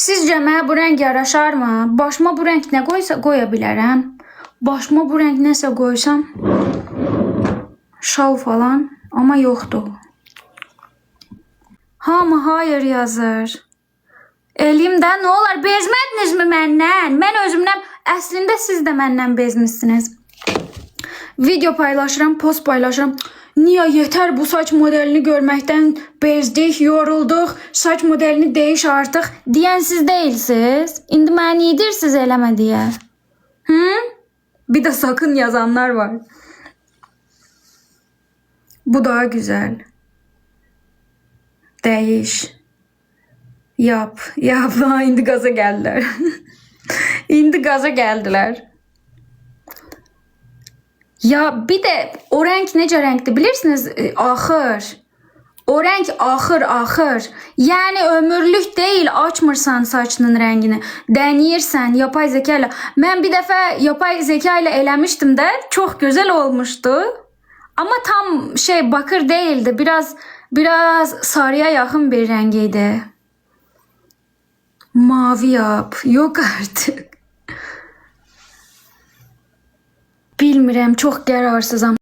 Sizcə mənə bu rəng yaraşarmı? Başıma bu rəng nə qoya bilərəm? Başıma bu rəng nəsə qoysam, şal falan, amma yoxdur. Hamı hayır yazır. Eləyim də, nə olar, bezmədinizmi məndən? Mən özümdən, əslində siz də məndən bezmişsiniz. Video paylaşıram, post paylaşıram. Niyə yetər bu saç modelini görməkdən bezdik, yorulduq, saç modelini değiş artıq deyən siz deyilsiniz. İndi mənə yeyirsiniz eləmə deyə. Bir de sakın yazanlar var. Bu daha güzel. Değiş. Yap. Yap. İndi gaza geldiler. İndi gaza geldiler. Ya bir de o renk nece renkti bilirsiniz? Axır. O renk axır. Yani ömürlük değil, açmırsan saçının rengini. Deneyirsən yapay zeka ile. Ben bir defa yapay zeka ile eləmiştim de çok güzel olmuştu. Ama tam bakır değildi. Biraz sarıya yakın bir rengiydi. Mavi yap. Yok artık. Bilmirəm, çox qərarsızam.